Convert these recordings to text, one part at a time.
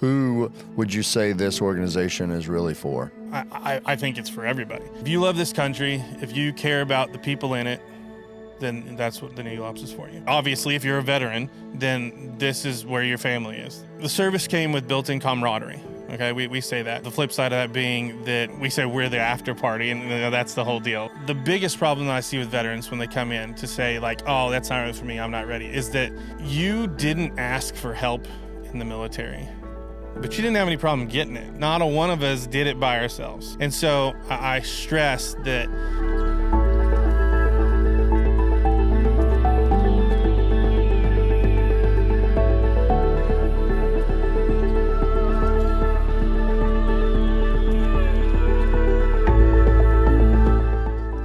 Who would you say this organization is really for? I think it's for everybody. If you love this country, if you care about the people in it, then that's what the Eagle Ops is for you. Obviously, if you're a veteran, then this is where your family is. The service came with built-in camaraderie. Okay, we say that. The flip side of that being that we say we're the after party, and that's the whole deal. The biggest problem that I see with veterans when they come in to say like, oh, that's not really for me, I'm not ready, is that you didn't ask for help in the military, but you didn't have any problem getting it. Not a one of us did it by ourselves. And so I stress that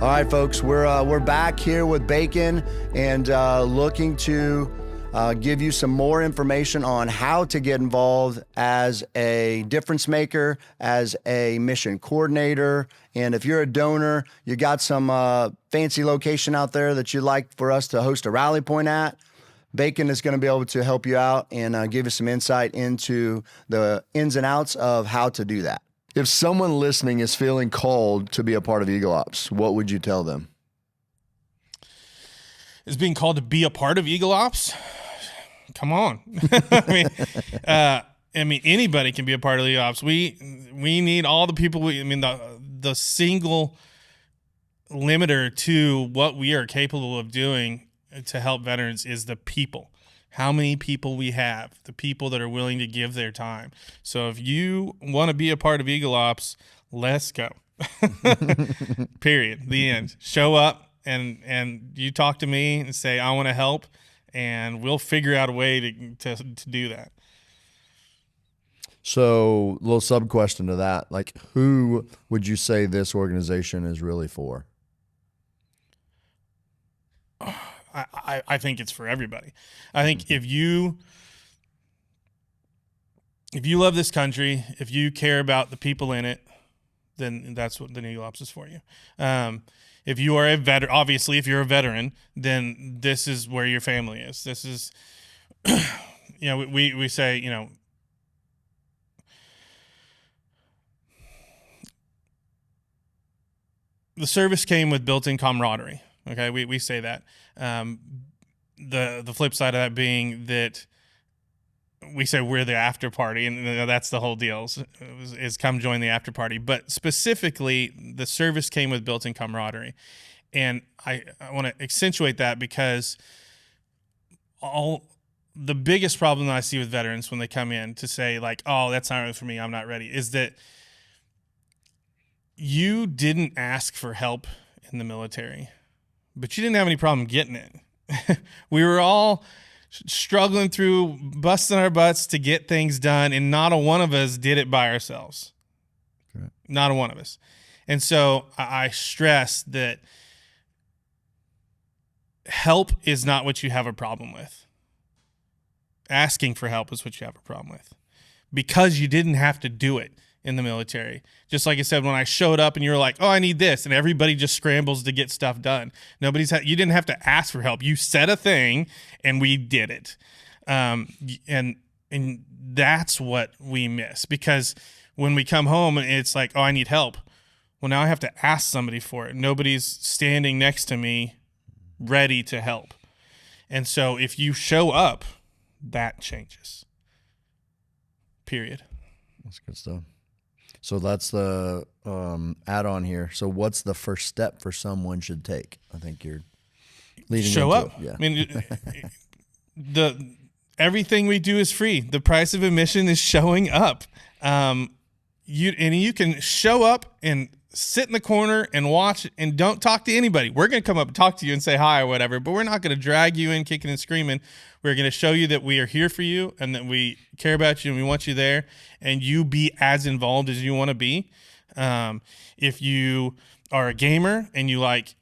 All right, folks, we're back here with Bacon and looking to give you some more information on how to get involved as a difference maker, as a mission coordinator. And if you're a donor, you got some fancy location out there that you'd like for us to host a rally point at, Bacon is going to be able to help you out and give you some insight into the ins and outs of how to do that. If someone listening is feeling called to be a part of Eagle Ops, what would you tell them? Is being called to be a part of Eagle Ops? Come on. I mean, anybody can be a part of Eagle Ops. We need all the people. The single limiter to what we are capable of doing to help veterans is the people. How many people we have, the people that are willing to give their time. So if you want to be a part of Eagle Ops, let's go. Period. The end. Show up and you talk to me and say, I want to help, and we'll figure out a way to do that. So a little sub question to that, like, who would you say this organization is really for? I think it's for everybody. I think if you love this country, if you care about the people in it, then that's what the Eagle Ops is for you. If you are a veteran, obviously, if you're a veteran, then this is where your family is. This is, we say, the service came with built-in camaraderie. Okay, we say that. The flip side of that being that we say we're the after party, and that's the whole deal, is come join the after party. But specifically, the service came with built-in camaraderie. And I want to accentuate that because the biggest problem that I see with veterans when they come in to say like, oh, that's not really for me, I'm not ready, is that you didn't ask for help in the military, but you didn't have any problem getting it. We were all struggling through, busting our butts to get things done, and not a one of us did it by ourselves. Correct. Not a one of us. And so I stress that help is not what you have a problem with. Asking for help is what you have a problem with, because you didn't have to do it in the military. Just like I said, when I showed up and you were like, oh, I need this, and everybody just scrambles to get stuff done. You didn't have to ask for help. You said a thing and we did it. And that's what we miss, because when we come home and it's like, oh, I need help. Well, now I have to ask somebody for it. Nobody's standing next to me ready to help. And so if you show up, that changes. Period. That's good stuff. So that's the add-on here. So what's the first step for someone should take? I think you're leading show into up. It. Yeah. I mean, everything we do is free. The price of admission is showing up. You can show up and sit in the corner and watch and don't talk to anybody. We're going to come up and talk to you and say hi or whatever, but we're not going to drag you in kicking and screaming. We're going to show you that we are here for you and that we care about you and we want you there, and you be as involved as you want to be. If you are a gamer and you like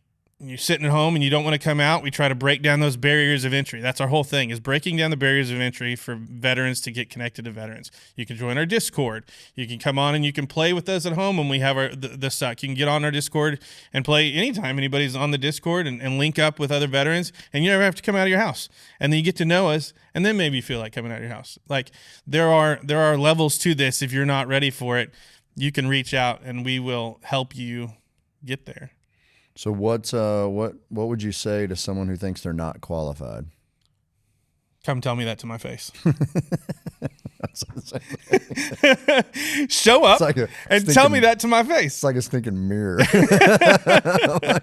you're sitting at home and you don't want to come out, we try to break down those barriers of entry. That's our whole thing, is breaking down the barriers of entry for veterans to get connected to veterans. You can join our Discord. You can come on and you can play with us at home when we have the suck. You can get on our Discord and play anytime anybody's on the Discord and link up with other veterans, and you never have to come out of your house. And then you get to know us, and then maybe you feel like coming out of your house. Like, there are levels to this. If you're not ready for it, you can reach out and we will help you get there. So what would you say to someone who thinks they're not qualified? Come tell me that to my face. Show up and tell me that to my face. It's like a stinking mirror.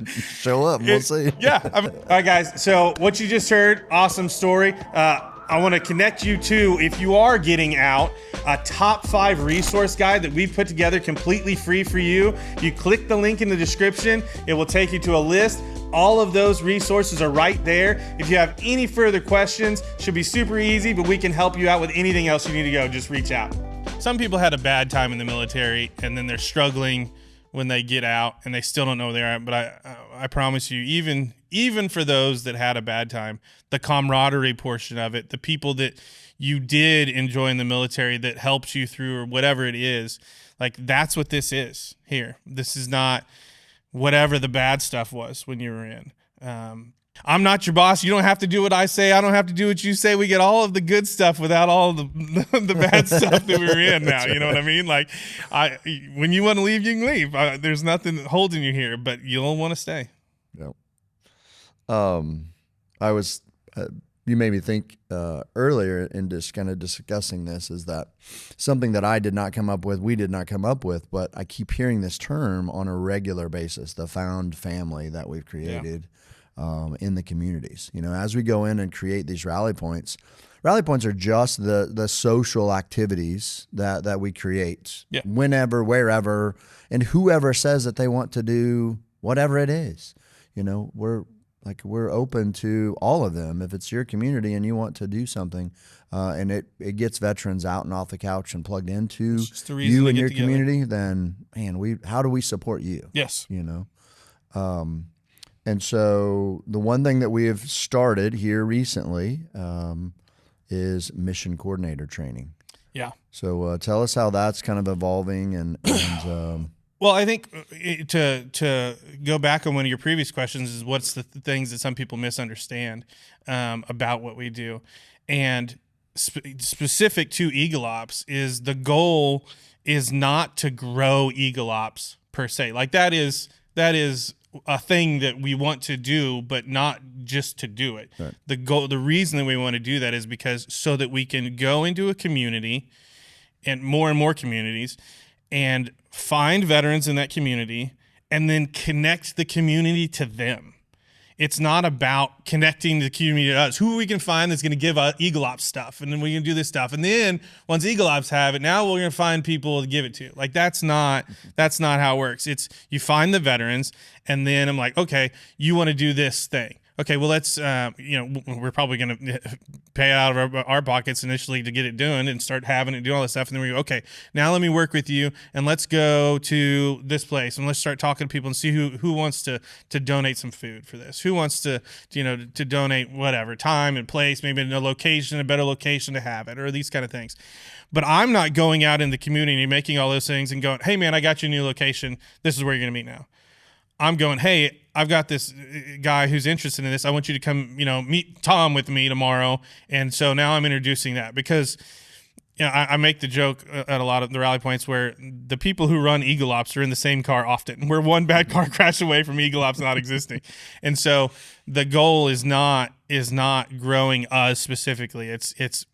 Show up, we'll see. Yeah. All right, guys. So what you just heard, awesome story. I want to connect you to, if you are getting out, a top 5 resource guide that we've put together completely free for you. You click the link in the description. It will take you to a list. All of those resources are right there. If you have any further questions, should be super easy, but we can help you out with anything else you need to go. Just reach out. Some people had a bad time in the military, and then they're struggling when they get out, and they still don't know where they're at. But I promise you, even for those that had a bad time, the camaraderie portion of it, the people that you did enjoy in the military that helped you through, or whatever it is, like, that's what this is here. This is not whatever the bad stuff was when you were in. I'm not your boss. You don't have to do what I say. I don't have to do what you say. We get all of the good stuff without all of the bad stuff that we were in now. You know what I mean? Like, when you want to leave, you can leave. There's nothing holding you here, but you'll want to stay. Yep. You made me think earlier in just kind of discussing this, is that something that I did not come up with, we did not come up with, but I keep hearing this term on a regular basis, the found family that we've created. Yeah. In the communities, as we go in and create these rally points are just the social activities that we create. Yeah. Whenever, wherever, and whoever says that they want to do whatever it is, we're open to all of them. If it's your community and you want to do something, and it gets veterans out and off the couch and plugged into you and your community, then man, how do we support you? Yes. And so the one thing that we have started here recently is mission coordinator training. Yeah. So tell us how that's kind of evolving and well, I think to go back on one of your previous questions is what's the things that some people misunderstand about what we do. And specific to Eagle Ops is the goal is not to grow Eagle Ops per se. Like, that is a thing that we want to do, but not just to do it. Right. The reason that we want to do that is because so that we can go into a community and more communities and find veterans in that community and then connect the community to them. It's not about connecting the community to us. Who we can find that's going to give us Eagle Ops stuff, and then we can do this stuff. And then once Eagle Ops have it, now we're going to find people to give it to. Like, that's not how it works. It's you find the veterans, and then I'm like, okay, you want to do this thing. Okay, well, let's, we're probably going to pay out of our pockets initially to get it done and start having it do all this stuff. And then we go, okay, now let me work with you and let's go to this place and let's start talking to people and see who wants to donate some food for this. Who wants to donate whatever, time and place, maybe in a better location to have it, or these kind of things. But I'm not going out in the community and making all those things and going, hey, man, I got you a new location. This is where you're going to meet now. I'm going, hey, I've got this guy who's interested in this. I want you to come, meet Tom with me tomorrow. And so now I'm introducing that because I make the joke at a lot of the rally points where the people who run Eagle Ops are in the same car often. We're one bad car crash away from Eagle Ops not existing. And so the goal is not growing us specifically. It's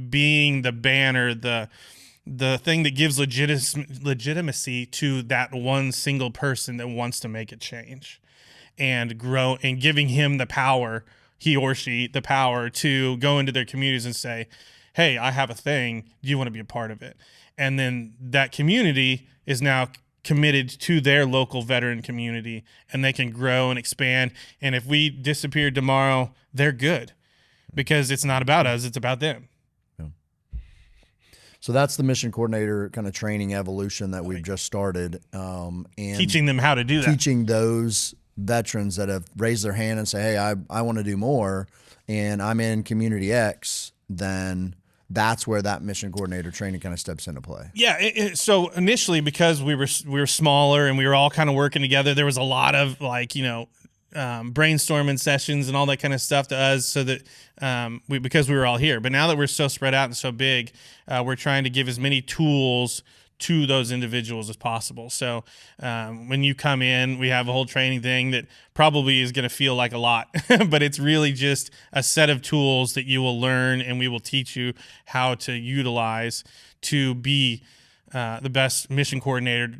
being the banner, the thing that gives legitimacy to that one single person that wants to make a change and grow, and giving him the power, he or she, the power to go into their communities and say, hey, I have a thing. Do you want to be a part of it? And then that community is now committed to their local veteran community, and they can grow and expand. And if we disappeared tomorrow, they're good because it's not about us. It's about them. So that's the mission coordinator kind of training evolution that we've just started, and teaching them how to do that. Teaching those veterans that have raised their hand and say, hey, I want to do more, and I'm in community X, then that's where that mission coordinator training kind of steps into play. Yeah. So initially, because we were smaller and we were all kind of working together, there was a lot of like, brainstorming sessions and all that kind of stuff to us, so that because we were all here. But now that we're so spread out and so big, we're trying to give as many tools to those individuals as possible. So when you come in, we have a whole training thing that probably is going to feel like a lot, but it's really just a set of tools that you will learn, and we will teach you how to utilize to be the best mission coordinator,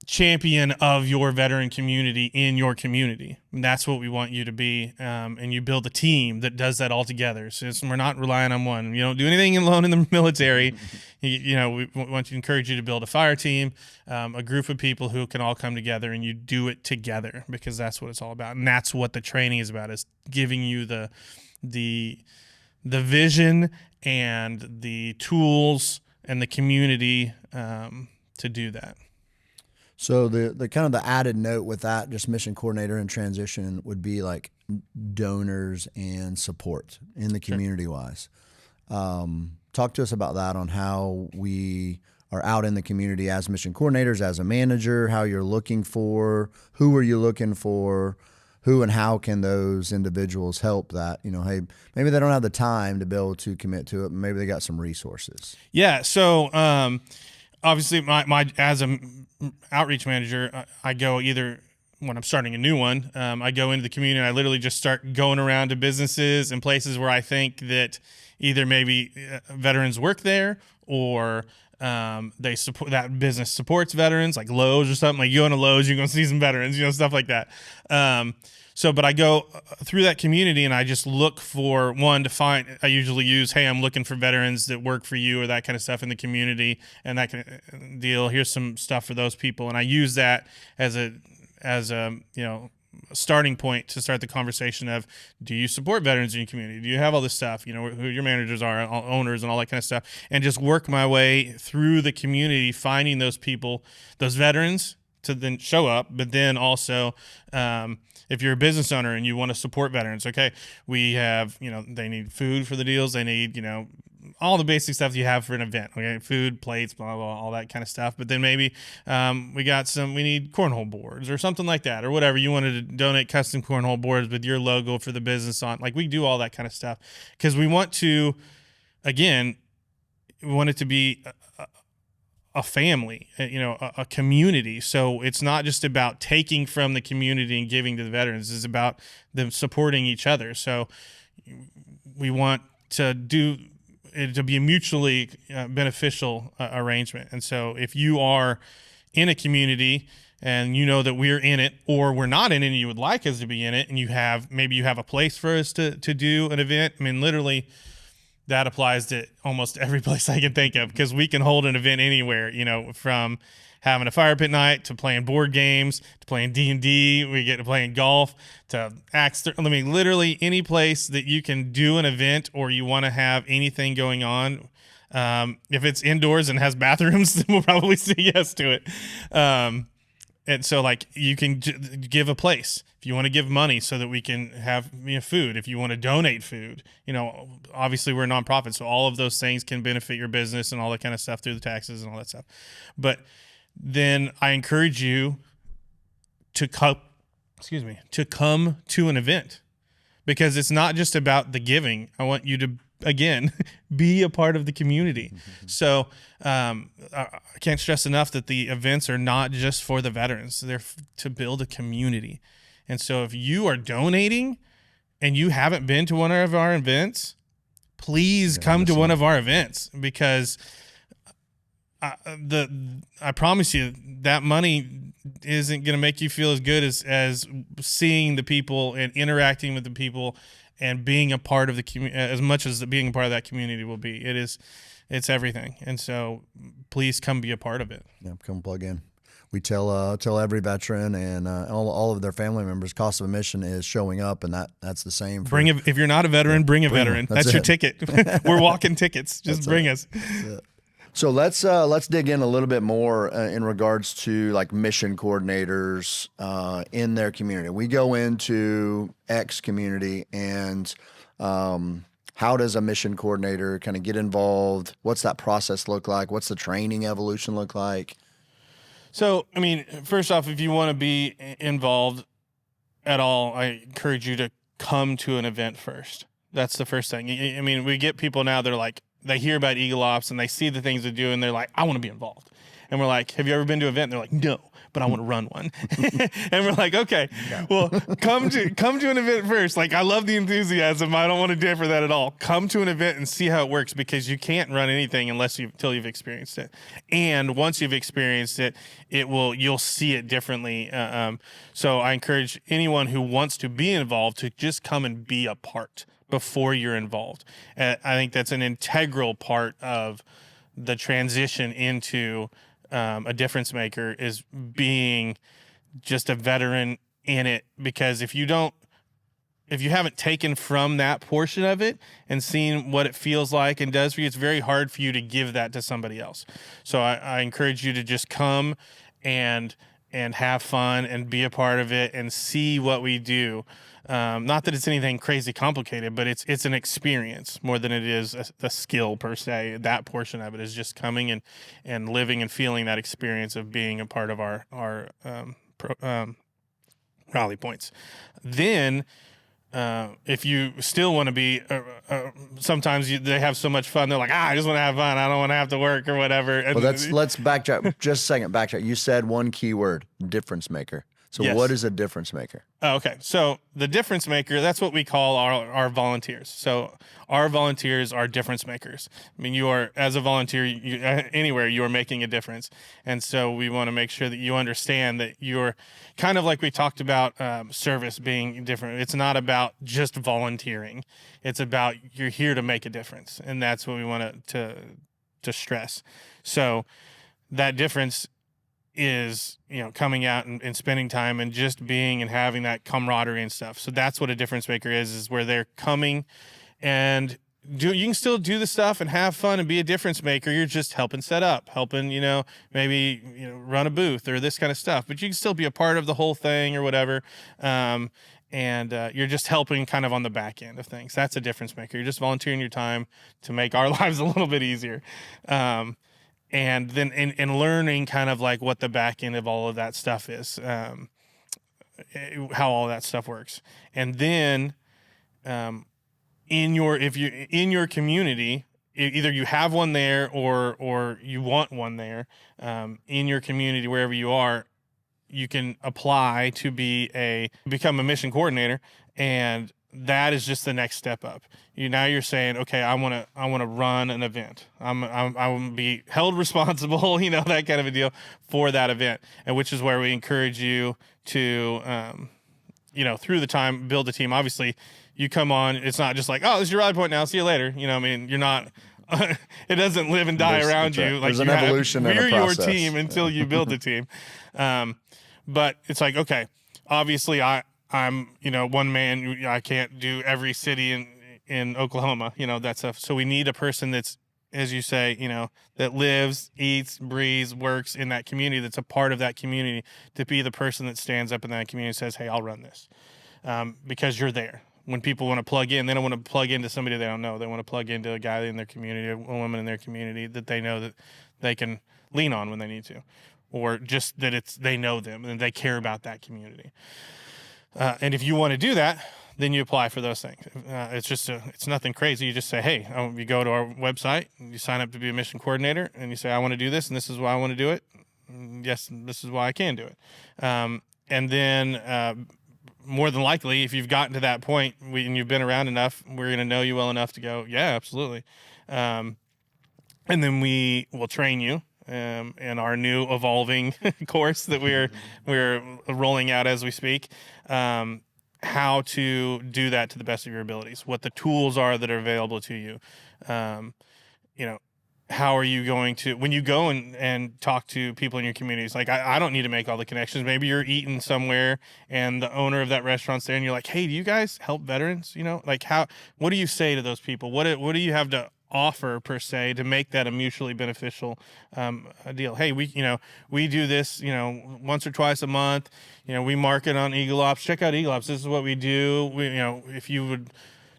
champion of your veteran community in your community. And that's what we want you to be. And you build a team that does that all together. So we're not relying on one. You don't do anything alone in the military. We want to encourage you to build a fire team, a group of people who can all come together, and you do it together, because that's what it's all about. And that's what the training is about, is giving you the vision and the tools and the community to do that. So the kind of the added note with that, just mission coordinator and transition, would be like donors and support in the community wise. Talk to us about that, on how we are out in the community as mission coordinators, as a manager, how you're looking for, who are you looking for, who and how can those individuals help that, hey, maybe they don't have the time to be able to commit to it, but maybe they got some resources. Yeah. So, obviously my as a outreach manager, I go either when I'm starting a new one, I go into the community and I literally just start going around to businesses and places where I think that either maybe veterans work there, or they support, that business supports veterans, like Lowe's or something. Like, you go into Lowe's, you're going to see some veterans, stuff like that. But I go through that community and I just look for one to find. I usually use, hey, I'm looking for veterans that work for you, or that kind of stuff in the community, and that kind of deal. Here's some stuff for those people, and I use that as a starting point to start the conversation of, do you support veterans in your community? Do you have all this stuff? Who your managers are, owners, and all that kind of stuff, and just work my way through the community, finding those people, those veterans, to then show up. But then also, if you're a business owner and you want to support veterans, okay, we have, they need food for the deals. They need, all the basic stuff you have for an event. Okay, food, plates, blah, blah, blah, all that kind of stuff. But then maybe we need cornhole boards or something like that, or whatever. You wanted to donate custom cornhole boards with your logo for the business on. Like, we do all that kind of stuff because we want to, again, we want it to be a family, a community. So it's not just about taking from the community and giving to the veterans. It's about them supporting each other. So we want to do it to be a mutually beneficial arrangement. And so if you are in a community and you know that we're in it, or we're not in it and you would like us to be in it, and maybe you have a place for us to do an event. I mean, literally, that applies to almost every place I can think of, because we can hold an event anywhere, from having a fire pit night to playing board games to playing D&D. We get to playing golf to literally any place that you can do an event, or you want to have anything going on. If it's indoors and has bathrooms, then we'll probably say yes to it. And so, you can give a place. If you want to give money so that we can have food, if you want to donate food, obviously we're a nonprofit, so all of those things can benefit your business and all that kind of stuff through the taxes and all that stuff. But then I encourage you to come to an event, because it's not just about the giving. I want you to, again, be a part of the community. Mm-hmm. So I can't stress enough that the events are not just for the veterans. They're to build a community. And so if you are donating and you haven't been to one of our events, please come to one of our events, because I promise you that money isn't going to make you feel as good as seeing the people and interacting with the people and being a part of the community, as much as being a part of that community will be. It's everything. And so please come be a part of it. Yeah, come plug in. We tell every veteran and all of their family members, cost of admission is showing up, and that's the same. If you're not a veteran, bring a veteran. That's your ticket. We're walking tickets. Just bring us. That's it. So let's dig in a little bit more in regards to like mission coordinators in their community. We go into X community, and how does a mission coordinator kind of get involved? What's that process look like? What's the training evolution look like? So, I mean, first off, if you want to be involved at all, I encourage you to come to an event first. That's the first thing. I mean, we get people now, they're like, they hear about Eagle Ops and they see the things they do and they're like, I want to be involved. And we're like, have you ever been to an event? And they're like, no, but I want to run one. And we're like, okay, well, come to an event first. Like, I love the enthusiasm. I don't want to differ that at all. Come to an event and see how it works, because you can't run anything until you've experienced it. And once you've experienced it, you'll see it differently. So I encourage anyone who wants to be involved to just come and be a part before you're involved. I think that's an integral part of the transition into a difference maker, is being just a veteran in it. Because if you haven't taken from that portion of it and seen what it feels like and does for you, it's very hard for you to give that to somebody else. So I encourage you to just come and have fun and be a part of it and see what we do. Not that it's anything crazy complicated, but it's an experience more than it is a skill per se. That portion of it is just coming and living and feeling that experience of being a part of our rally points. Then, if you still want to be, sometimes they have so much fun. They're like, I just want to have fun. I don't want to have to work or whatever. And well, let's backtrack just a second. Backtrack. You said one key word: difference maker. So yes. What is a difference maker? Oh, okay. So the difference maker, that's what we call our volunteers. So our volunteers are difference makers. I mean, you are, as a volunteer, anywhere, you are making a difference. And so we want to make sure that you understand that you're kind of like we talked about service being different. It's not about just volunteering. It's about you're here to make a difference. And that's what we want to stress. So that difference is, coming out and spending time and just being and having that camaraderie and stuff. So that's what a difference maker is where they're coming and you can still do the stuff and have fun and be a difference maker. You're just helping set up, helping, maybe, run a booth or this kind of stuff, but you can still be a part of the whole thing or whatever. And you're just helping kind of on the back end of things. That's a difference maker. You're just volunteering your time to make our lives a little bit easier. And then in learning kind of like what the back end of all of that stuff is, how all that stuff works. And then in your community, either you have one there or you want one there, in your community, wherever you are, you can apply to become a mission coordinator, and that is just the next step up. You're saying, okay, I want to run an event. I want to be held responsible, that kind of a deal for that event, and which is where we encourage you to, through the time, build a team. Obviously, you come on. It's not just like, oh, this is your rally point now. See you later. You're not. It doesn't live and die around you. Like there's an evolution and a process. We're your team until you build the team. But it's like, okay, obviously I'm, one man. I can't do every city in Oklahoma, that stuff. So we need a person that's, as you say, that lives, eats, breathes, works in that community, that's a part of that community, to be the person that stands up in that community and says, hey, I'll run this. Because you're there. When people want to plug in, they don't want to plug into somebody they don't know. They want to plug into a guy in their community, a woman in their community that they know that they can lean on when they need to, or just that they know them and they care about that community. And if you want to do that, then you apply for those things. It's nothing crazy. You just say, hey, you go to our website, and you sign up to be a mission coordinator, and you say, I want to do this, and this is why I want to do it. Yes, this is why I can do it. And then more than likely, if you've gotten to that point and you've been around enough, we're going to know you well enough to go, yeah, absolutely. And then we will train you in our new evolving course that we're rolling out as we speak, how to do that to the best of your abilities, what the tools are that are available to you. How are you going to, when you go and talk to people in your communities, like I don't need to make all the connections. Maybe you're eating somewhere and the owner of that restaurant's there and you're like, hey, do you guys help veterans? What do you say to those people? What do you have to offer per se to make that a mutually beneficial deal. Hey, we do this, once or twice a month. We market on Eagle Ops. Check out Eagle Ops. This is what we do. If you would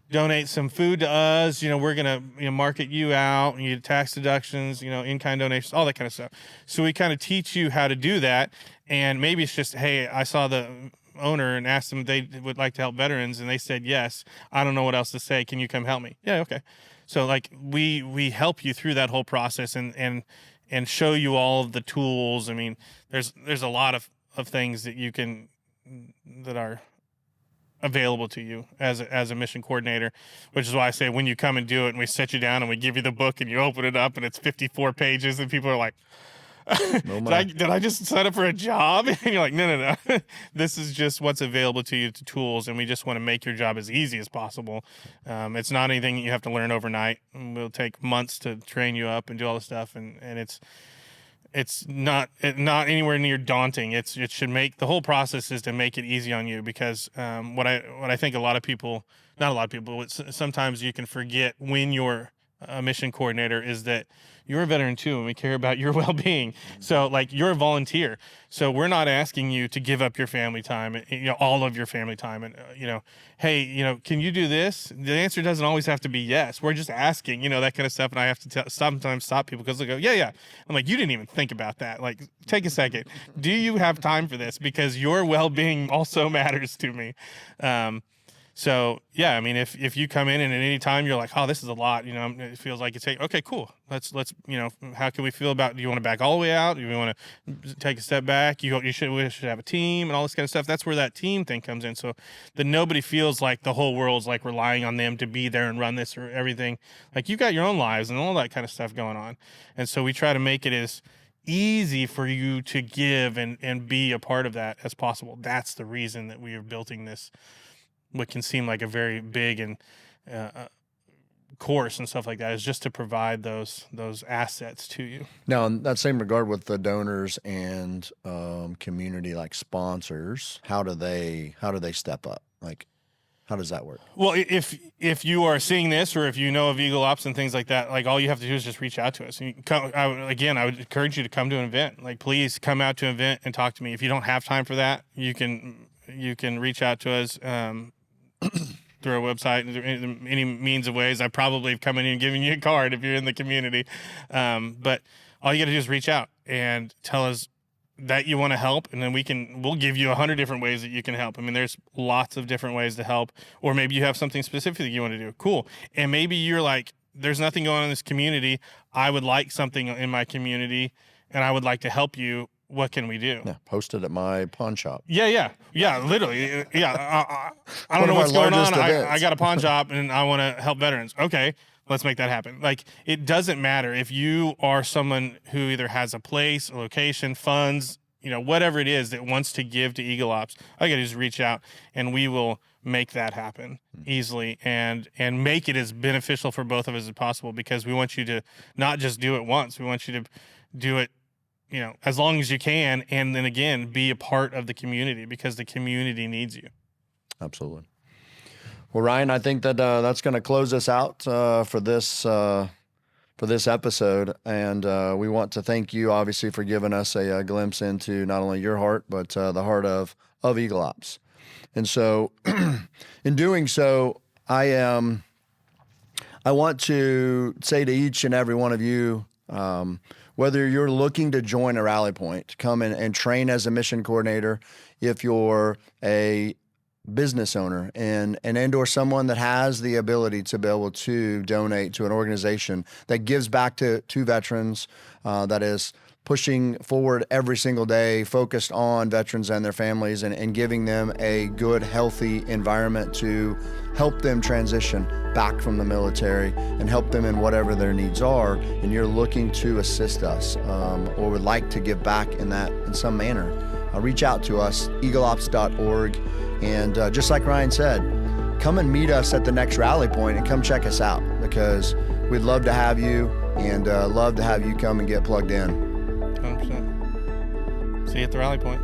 donate some food to us, we're gonna market you out, and you get tax deductions, in-kind donations, all that kind of stuff. So we kind of teach you how to do that. And maybe it's just, hey, I saw the owner and asked them if they would like to help veterans, and they said yes. I don't know what else to say. Can you come help me? Yeah, okay. So like we help you through that whole process and show you all of the tools. I mean, there's a lot of things that are available to you as a mission coordinator, which is why I say when you come and do it and we set you down and we give you the book and you open it up and it's 54 pages and people are like, did I just sign up for a job? And you're like, no. This is just what's available to you, to tools, and we just want to make your job as easy as possible. It's not anything you have to learn overnight. We'll take months to train you up and do all the stuff, and it's not anywhere near daunting. It should make the whole process is to make it easy on you, because what I think not a lot of people, but sometimes you can forget when you're a mission coordinator is that you're a veteran too, and we care about your well-being. So like you're a volunteer. So we're not asking you to give up your family time, all of your family time. And, hey, can you do this? The answer doesn't always have to be yes. We're just asking, that kind of stuff. And I have to sometimes stop people because they go, yeah. I'm like, you didn't even think about that. Like, take a second. Do you have time for this? Because your well-being also matters to me. So yeah, I mean, if you come in and at any time you're like, oh, this is a lot, it feels like it's okay, cool. Let's how can we feel about? Do you want to back all the way out? Do you want to take a step back? We should have a team and all this kind of stuff. That's where that team thing comes in. So that nobody feels like the whole world's like relying on them to be there and run this or everything. Like you got your own lives and all that kind of stuff going on. And so we try to make it as easy for you to give and be a part of that as possible. That's the reason that we are building this, what can seem like a very big and course and stuff like that, is just to provide those assets to you. Now, in that same regard with the donors and community like sponsors, how do they step up? Like, how does that work? Well, if you are seeing this, or if you know of Eagle Ops and things like that, like all you have to do is just reach out to us. And I would encourage you to come to an event. Like, please come out to an event and talk to me. If you don't have time for that, you can reach out to us through our website, any means of ways. I probably have come in and given you a card if you're in the community. But all you got to do is reach out and tell us that you want to help, and then we'll give you 100 different ways that you can help. I mean, there's lots of different ways to help, or maybe you have something specific that you want to do. Cool. And maybe you're like, there's nothing going on in this community. I would like something in my community, and I would like to help you. What can we do? Yeah, post it at my pawn shop. Yeah, literally. Yeah, I don't know what's going on. I got a pawn shop and I want to help veterans. Okay, let's make that happen. Like, it doesn't matter if you are someone who either has a place, a location, funds, whatever it is that wants to give to Eagle Ops. I got to just reach out and we will make that happen easily and make it as beneficial for both of us as possible, because we want you to not just do it once. We want you to do it as long as you can, and then again, be a part of the community, because the community needs you. Absolutely. Well, Ryan, I think that that's going to close us out for this episode, and we want to thank you, obviously, for giving us a glimpse into not only your heart, but the heart of Eagle Ops. And so, in doing so, I want to say to each and every one of you, whether you're looking to join a rally point, come in and train as a mission coordinator, if you're a business owner and or someone that has the ability to be able to donate to an organization that gives back to veterans, that is pushing forward every single day, focused on veterans and their families, and giving them a good, healthy environment to help them transition back from the military and help them in whatever their needs are, and you're looking to assist us or would like to give back in some manner, reach out to us, eagleops.org. And just like Ryan said, come and meet us at the next rally point and come check us out, because we'd love to have you and love to have you come and get plugged in. 100%. See you at the rally point.